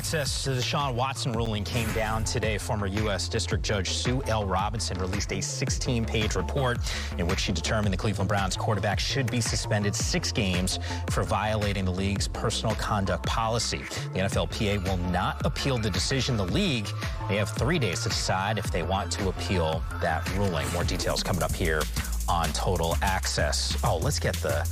Access to the Deshaun Watson ruling came down today. Former U.S. District Judge Sue L. Robinson released a 16-page report in which she determined the Cleveland Browns quarterback should be suspended 6 games for violating the league's personal conduct policy. The NFLPA will not appeal the decision. The league, they have 3 days to decide if they want to appeal that ruling. More details coming up here on Total Access. Oh, let's get the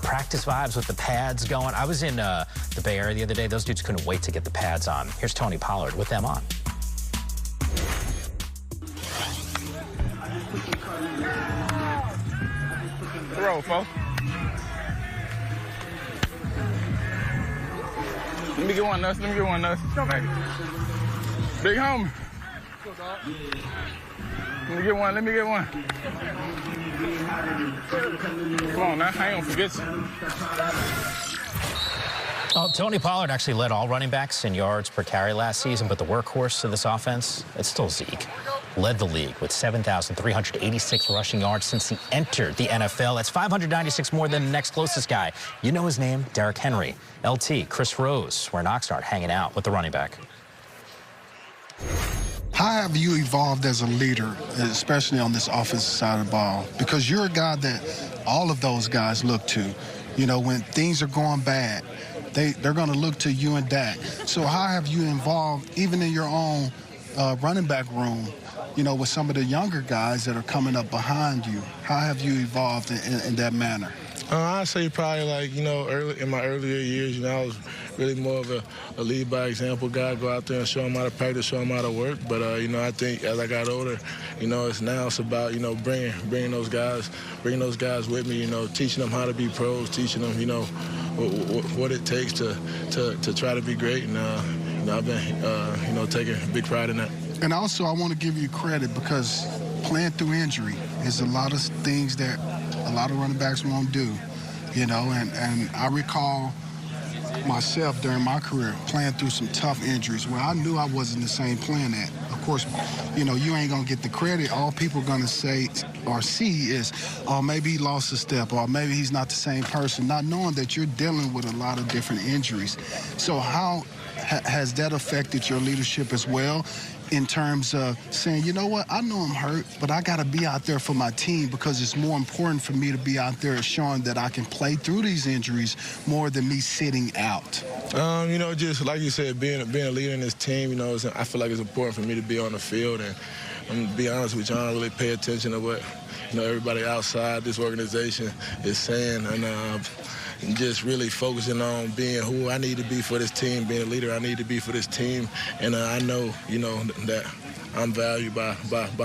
practice vibes with the pads going. I was in the Bay Area the other day. Those dudes couldn't wait to get the pads on. Here's Tony Pollard with them on. Throw, folks. Let me get one, Nuss. Let me get one, Nuss. Big homie. Let me get one. Let me get one. Come on now, I ain't gonna forget you. Well, Tony Pollard actually led all running backs in yards per carry last season, but the workhorse of this offense, it's still Zeke. Led the league with 7,386 rushing yards since he entered the NFL. That's 596 more than the next closest guy. You know his name, Derrick Henry. LT, Chris Rose, where in Oxnard, hanging out with the running back. How have you evolved as a leader, especially on this offensive side of the ball? Because you're a guy that all of those guys look to. You know, when things are going bad, they're going to look to you and Dak. So how have you evolved, even in your own running back room, you know, with some of the younger guys that are coming up behind you? How have you evolved in that manner? I'd say probably like, you know, in my earlier years, you know, I was really more of a lead by example guy, go out there and show them how to practice, show them how to work. But, you know, I think as I got older, you know, it's about, you know, bringing those guys with me, you know, teaching them how to be pros, teaching them, you know, what it takes to try to be great. And, you know, I've been, you know, taking big pride in that. And also, I want to give you credit because playing through injury is a lot of things that a lot of running backs won't do, you know, and I recall myself during my career playing through some tough injuries where I knew I wasn't the same playing that. Of course, you know, you ain't gonna get the credit. All people are gonna say or see is, oh, maybe he lost a step, or maybe he's not the same person, not knowing that you're dealing with a lot of different injuries. So how has that affected your leadership as well, in terms of saying, you know what, I know I'm hurt, but I got to be out there for my team because it's more important for me to be out there showing that I can play through these injuries more than me sitting out? You know, just like you said, being a leader in this team, you know, I feel like it's important for me to be on the field. And I'm to be honest with you, I don't really pay attention to what, you know, everybody outside this organization is saying. And just really focusing on being who I need to be for this team, being a leader I need to be for this team. And I know, you know, that I'm valued by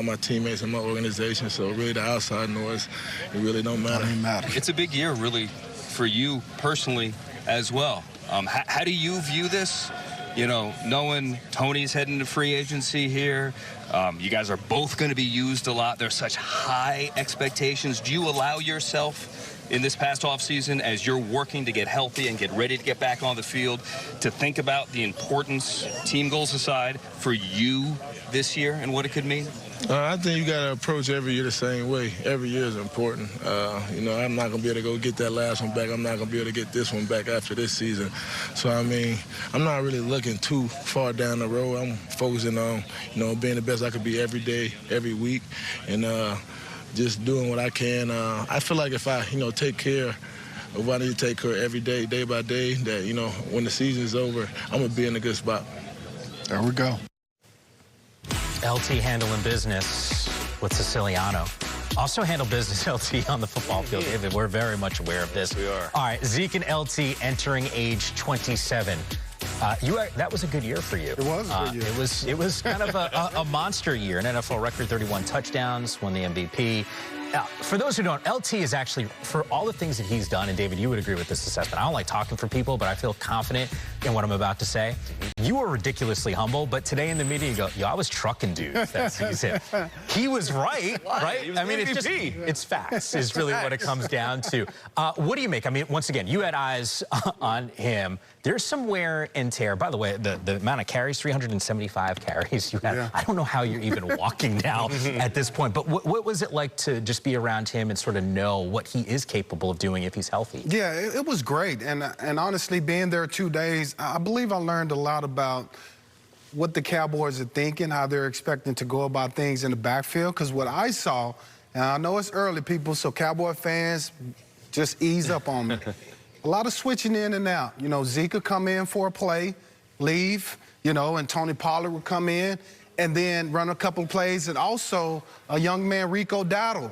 my teammates and my organization. So really the outside noise, it really don't matter. It's a big year, really, for you personally as well. How do you view this? You know, knowing Tony's heading to free agency here, you guys are both going to be used a lot. There's such high expectations. Do you allow yourself in this past offseason, as you're working to get healthy and get ready to get back on the field, to think about the importance, team goals aside, for you this year and what it could mean? I think you got to approach every year the same way. Every year is important. You know, I'm not going to be able to go get that last one back. I'm not going to be able to get this one back after this season. So, I mean, I'm not really looking too far down the road. I'm focusing on, you know, being the best I could be every day, every week, and just doing what I can. I feel like if I, you know, take care of what I need to take care of every day, day by day, that, you know, when the season's over, I'm going to be in a good spot. There we go. LT handling business with Siciliano. Also handle business, LT, on the football field. David, we're very much aware of this. We are. All right, Zeke and LT entering age 27. That was a good year for you. It was a good year. It was kind of a monster year. An NFL record, 31 touchdowns, won the MVP. For those who don't, LT is actually, for all the things that he's done, and David, you would agree with this assessment. I don't like talking for people, but I feel confident in what I'm about to say. You were ridiculously humble, but today in the media, you go, yo, I was trucking dudes that season. He was right? I mean, it's facts is really what it comes down to. What do you make? I mean, once again, you had eyes on him. There's some wear and tear. By the way, the amount of carries, 375 carries you had. Yeah. I don't know how you're even walking now at this point, but what was it like to just be around him and sort of know what he is capable of doing if he's healthy? Yeah, it was great. And honestly, being there 2 days, I believe I learned a lot about what the Cowboys are thinking, how they're expecting to go about things in the backfield. Because what I saw, and I know it's early, people, so Cowboy fans, just ease up on me. A lot of switching in and out. You know, Zeke would come in for a play, leave, you know, and Tony Pollard would come in and then run a couple of plays. And also a young man, Rico Dowdle,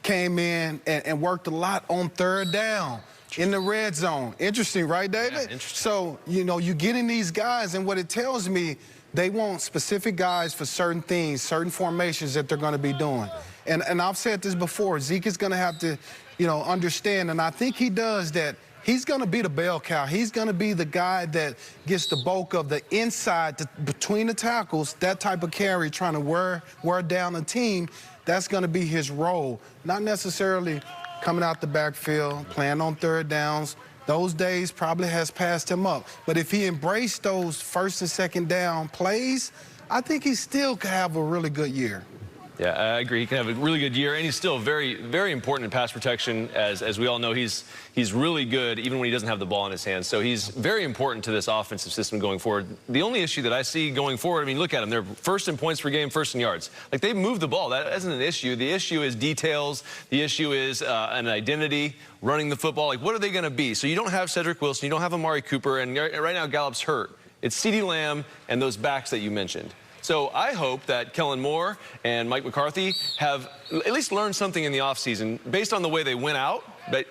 came in and worked a lot on third down in the red zone. Interesting, right, David? Yeah, interesting. So, you know, you're getting these guys, and what it tells me, they want specific guys for certain things, certain formations that they're going to be doing. And I've said this before, Zeke is going to have to, you know, understand, and I think he does, that he's going to be the bell cow. He's going to be the guy that gets the bulk of the inside between the tackles, that type of carry, trying to wear down the team. That's going to be his role, not necessarily coming out the backfield, playing on third downs. Those days probably has passed him up. But if he embraced those first and second down plays, I think he still could have a really good year. Yeah, I agree. He can have a really good year, and he's still very, very important in pass protection. As we all know, he's really good even when he doesn't have the ball in his hands. So he's very important to this offensive system going forward. The only issue that I see going forward, I mean, look at them. They're first in points per game, first in yards. Like, they moved the ball. That isn't an issue. The issue is details. The issue is an identity, running the football. Like, what are they going to be? So you don't have Cedric Wilson. You don't have Amari Cooper. And right now, Gallup's hurt. It's CeeDee Lamb and those backs that you mentioned. So I hope that Kellen Moore and Mike McCarthy have at least learned something in the offseason based on the way they went out,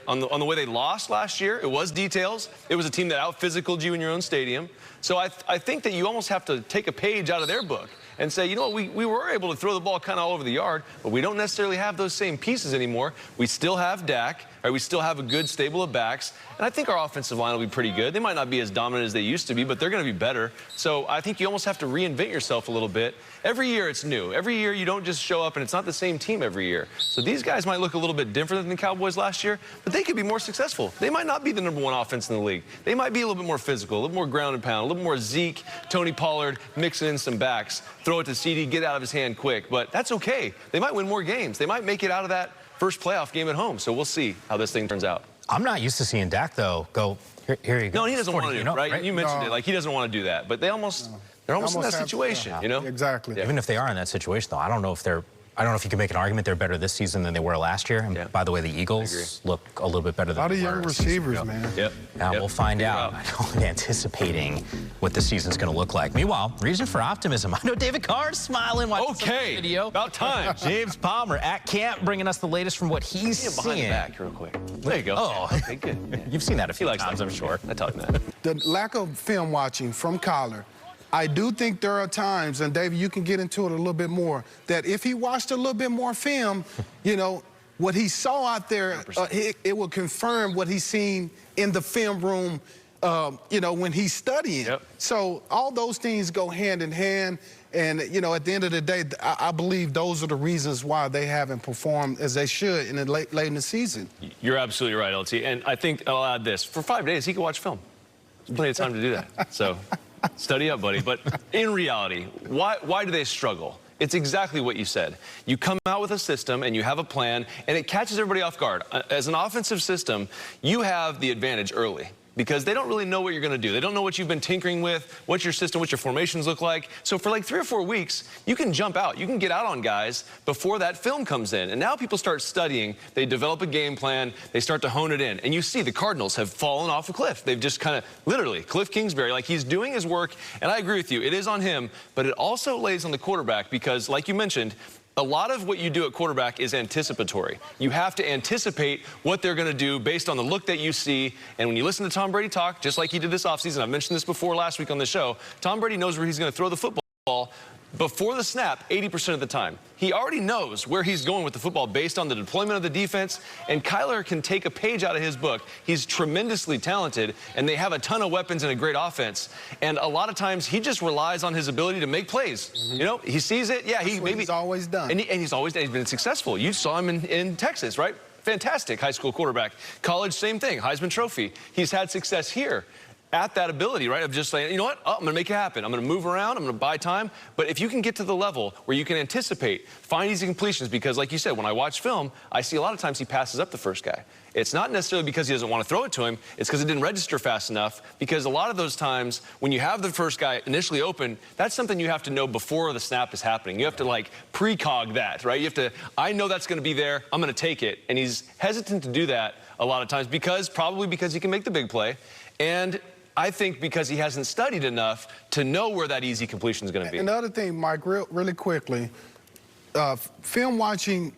on the way they lost last year. It was details. It was a team that out-physicaled you in your own stadium. So I think that you almost have to take a page out of their book and say, you know what, we were able to throw the ball kind of all over the yard, but we don't necessarily have those same pieces anymore. We still have Dak, right? We still have a good stable of backs, and I think our offensive line will be pretty good. They might not be as dominant as they used to be, but they're going to be better. So I think you almost have to reinvent yourself a little bit. Every year it's new. Every year you don't just show up and it's not the same team every year. So these guys might look a little bit different than the Cowboys last year, but they could be more successful. They might not be the #1 offense in the league. They might be a little bit more physical, a little more ground and pound, a little more Zeke, Tony Pollard, mixing in some backs, throw it to CeeDee, get out of his hand quick. But that's okay. They might win more games. They might make it out of that first playoff game at home. So we'll see how this thing turns out. I'm not used to seeing Dak, though, go, here you go. No, he doesn't want to do it, right? You mentioned it. Like, he doesn't want to do that. But they're almost in that situation, you know? Exactly. Yeah. Even if they are in that situation, though, I don't know if you can make an argument they're better this season than they were last year. And by the way, the Eagles look a little bit better than they were. A lot of young receivers, man. Yep. We'll find out. I'm anticipating what the season's going to look like. Meanwhile, reason for optimism. I know David Carr's smiling watching the video. About time. James Palmer at camp bringing us the latest from what he's seeing. Behind the back real quick. There you go. Oh, okay, good. Yeah. You've seen that a few times, I'm sure. I tell him that. The lack of film watching from Collar, I do think there are times, and David, you can get into it a little bit more, that if he watched a little bit more film, you know, what he saw out there, it will confirm what he's seen in the film room, you know, when he's studying. Yep. So all those things go hand in hand. And, you know, at the end of the day, I believe those are the reasons why they haven't performed as they should in the late in the season. You're absolutely right, LT. And I think I'll add this. For 5 days, he could watch film. There's plenty of time to do that. So study up, buddy. But in reality, why do they struggle? It's exactly what you said. You come out with a system and you have a plan, and it catches everybody off guard. As an offensive system, you have the advantage early, because they don't really know what you're going to do. They don't know what you've been tinkering with, what your system, what your formations look like. So for like 3 or 4 weeks, you can jump out. You can get out on guys before that film comes in. And now people start studying. They develop a game plan. They start to hone it in. And you see the Cardinals have fallen off a cliff. They've just kind of, literally, Cliff Kingsbury, like, he's doing his work. And I agree with you. It is on him. But it also lays on the quarterback because, like you mentioned, a lot of what you do at quarterback is anticipatory. You have to anticipate what they're going to do based on the look that you see. And when you listen to Tom Brady talk, just like he did this offseason, I've mentioned this before last week on the show, Tom Brady knows where he's going to throw the football before the snap 80% of the time. He already knows where he's going with the football based on the deployment of the defense, and Kyler can take a page out of his book. He's tremendously talented, and they have a ton of weapons and a great offense. And a lot of times, he just relies on his ability to make plays. You know, he sees it. Yeah, he's always done. And he's been successful. You saw him in Texas, right? Fantastic high school quarterback. College, same thing, Heisman Trophy. He's had success here. at that ability, right, of just saying, you know what, I'm going to make it happen. I'm going to move around. I'm going to buy time. But if you can get to the level where you can anticipate, find easy completions, because like you said, when I watch film, I see a lot of times he passes up the first guy. It's not necessarily because he doesn't want to throw it to him. It's because it didn't register fast enough, because a lot of those times when you have the first guy initially open, that's something you have to know before the snap is happening. You have to, like, precog that, right? You have to, I know that's going to be there. I'm going to take it. And he's hesitant to do that a lot of times probably because he can make the big play. And I think because he hasn't studied enough to know where that easy completion is going to be. Another thing, Mike, really quickly, film watching